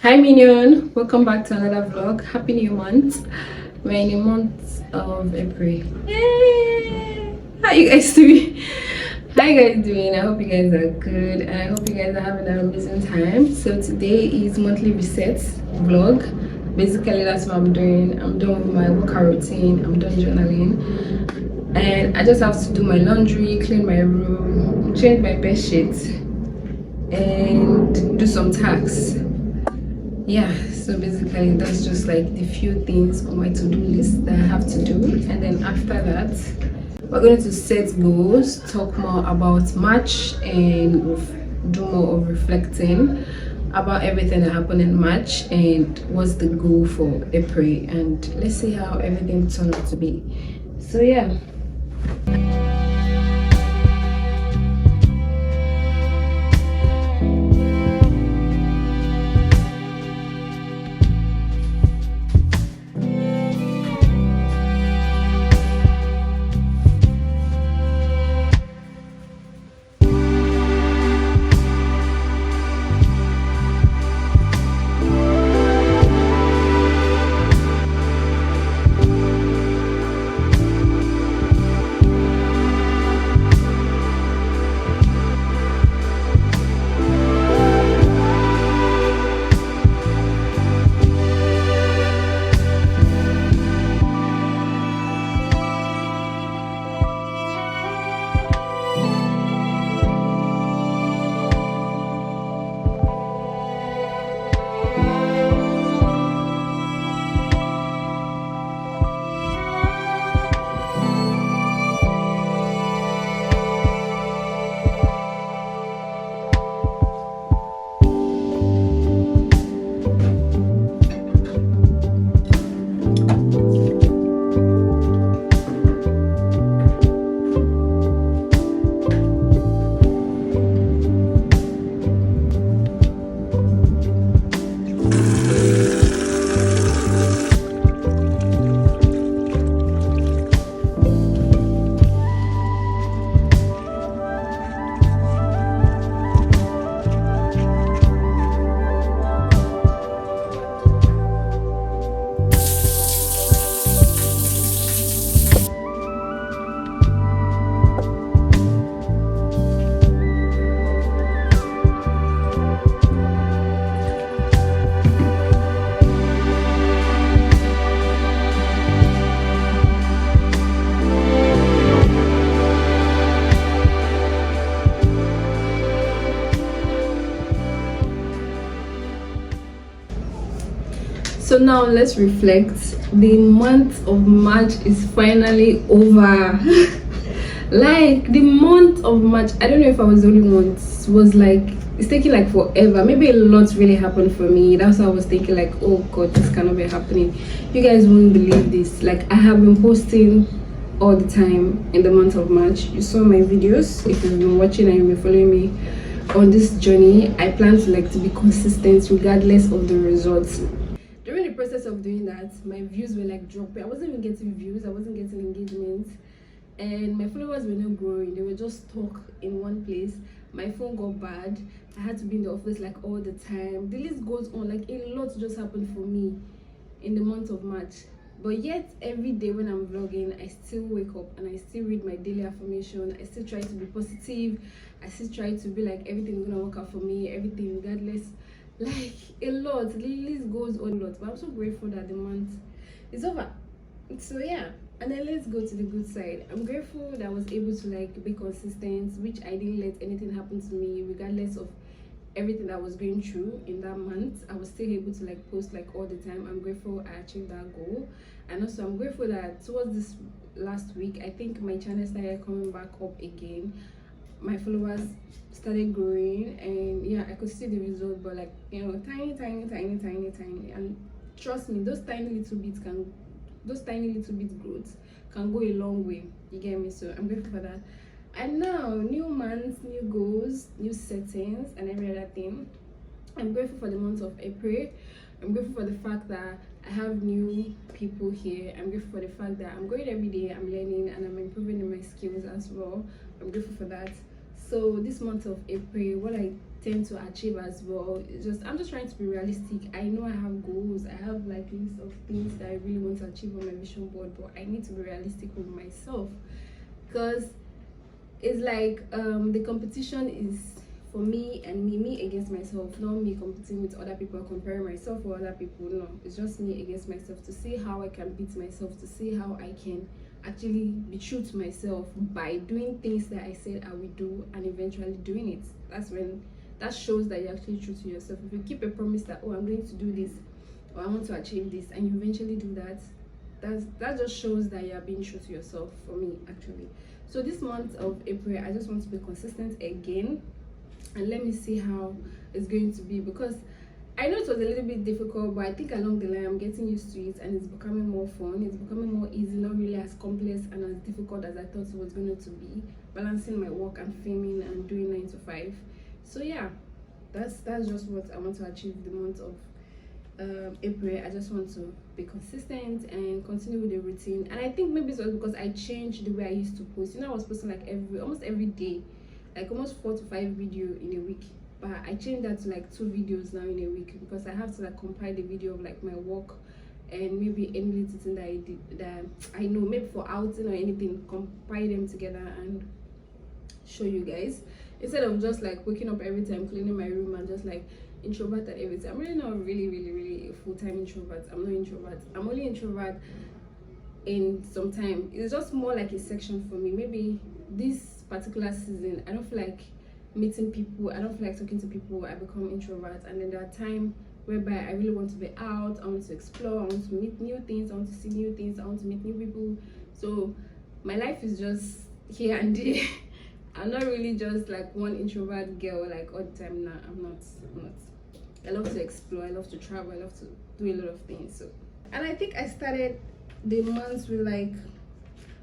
Hi Minion, welcome back to another vlog. Happy new month. We're in the month of April. Yay! How you guys doing? How you guys doing? I hope you guys are good and I hope you guys are having an amazing time. So today is monthly reset vlog. Basically that's what I'm doing. I'm done with my workout routine, I'm done journaling, and I just have to do my laundry, clean my room, change my bed sheet, and do some tasks. Yeah, so basically that's just like the few things on my to-do list that I have to do, and then after that we're going to set goals, talk more about March, and do more of reflecting about everything that happened in March and what's the goal for April, and let's see how everything turned out to be. So yeah. So now let's reflect. The month of March is finally over. Like the month of March, I don't know if I was the only one. It was like it's taking like forever. Maybe a lot really happened for me. That's why I was thinking like, oh god, this cannot be happening. You guys won't believe this. Like I have been posting all the time in the month of March. You saw my videos. If you've been watching and you've been following me on this journey, I plan to be consistent regardless of the results. During the process of doing that, my views were like dropping. I wasn't even getting views, I wasn't getting engagement, and my followers were not growing. They were just stuck in one place. My phone got bad. I had to be in the office like all the time. The list goes on. Like a lot just happened for me in the month of March. But yet every day when I'm vlogging, I still wake up and I still read my daily affirmation. I still try to be positive. I still try to be like everything's gonna work out for me, everything regardless. Like a lot, the list goes on a lot, but I'm so grateful that the month is over. So yeah, and then let's go to the good side. I'm grateful that I was able to be consistent, which I didn't let anything happen to me regardless of everything that I was going through in that month. I was still able to post all the time. I'm grateful I achieved that goal. And also I'm grateful that towards this last week, I think my channel started coming back up again. My followers started growing, and yeah, I could see the result, but tiny, and trust me, those tiny little bit growth can go a long way. You get me? So I'm grateful for that. And now, new months, new goals, new settings, and every other thing. I'm grateful for the month of April. I'm grateful for the fact that I have new people here. I'm grateful for the fact that I'm going every day, I'm learning, and I'm improving in my skills as well. I'm grateful for that. So this month of April, what I tend to achieve as well. It's just, I'm just trying to be realistic. I know I have goals, I have like lists of things that I really want to achieve on my vision board, but I need to be realistic with myself, because it's like the competition is for me and me against myself, not me competing with other people, comparing myself with other people. No, it's just me against myself, to see how I can beat myself, to see how I can actually be true to myself by doing things that I said I would do and eventually doing it. That's when, that shows that you're actually true to yourself. If you keep a promise that, oh, I'm going to do this, or I want to achieve this, and you eventually do that, that just shows that you're being true to yourself, for me actually. So this month of April, I just want to be consistent again, and let me see how it's going to be, because I know it was a little bit difficult, but I think along the line I'm getting used to it, and it's becoming more fun, it's becoming more easy, not really as complex and as difficult as I thought it was going to be, balancing my work and filming and doing 9 to 5. So yeah, that's just what I want to achieve the month of April. I just want to be consistent and continue with the routine. And I think maybe it's because I changed the way I used to post. You know, I was posting like almost every day, like almost 4 to 5 video in a week, but I changed that to like 2 videos now in a week, because I have to like compile the video of like my work and maybe any little thing that I did that I know, maybe for outing or anything, compile them together and show you guys, instead of just like waking up every time, cleaning my room, and just like introvert at every time. I'm really not really a full-time introvert. I'm not introvert. I'm only introvert in some time. It's just more like a section for me. Maybe this particular season I don't feel like meeting people, I don't feel like talking to people, I become introvert. And then there are times whereby I really want to be out, I want to explore, I want to meet new things, I want to see new things, I want to meet new people. So my life is just here and there. I'm not really just like one introvert girl like all the time. Nah, I'm not. I love to explore, I love to travel, I love to do a lot of things. So, and I think I started the months with like,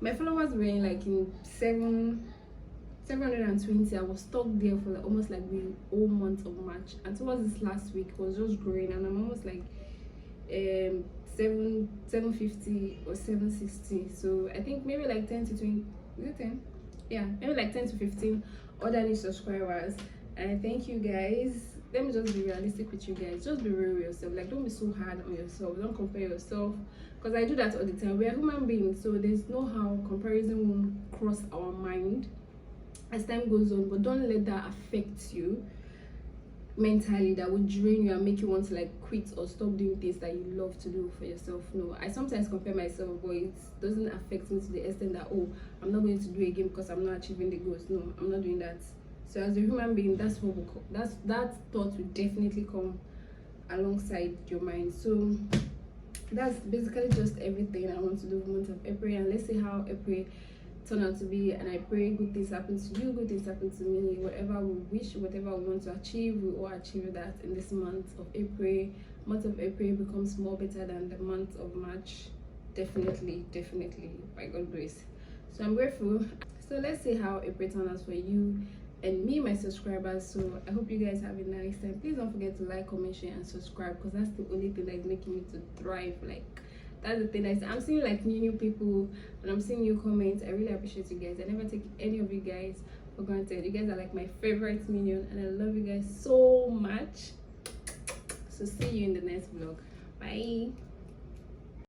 my followers were in like in 720. I was stuck there for like almost like the whole month of March, and towards this last week it was just growing, and I'm almost like 750 or 760. So I think maybe like 10 to 20, is it 10? Yeah, maybe like 10 to 15 other new subscribers. And thank you guys. Let me just be realistic with you guys. Just be real with yourself. Like, don't be so hard on yourself, don't compare yourself, because I do that all the time. We are human beings, so there's no how comparison won't cross our mind as time goes on. But don't let that affect you mentally, that would drain you and make you want to like quit or stop doing things that you love to do for yourself. No, I sometimes compare myself, but it doesn't affect me to the extent that, oh, I'm not going to do again because I'm not achieving the goals. No, I'm not doing that. So as a human being, that's what that thought will definitely come alongside your mind. So that's basically just everything I want to do for the month of April, and let's see how April turn out to be. And I pray good things happen to you, good things happen to me. Whatever we wish, whatever we want to achieve, we all achieve that in this month of April. Month of April becomes more better than the month of March, definitely by God's grace. So I'm grateful. So let's see how April turns out for you and me, my subscribers. So I hope you guys have a nice time. Please don't forget to like, comment, share and subscribe, because that's the only thing that is making me to thrive. Like, that's the thing that I'm seeing like new people, and I'm seeing new comments. I really appreciate you guys. I never take any of you guys for granted. You guys are like my favorite minion, and I love you guys so much. So see you in the next vlog. Bye.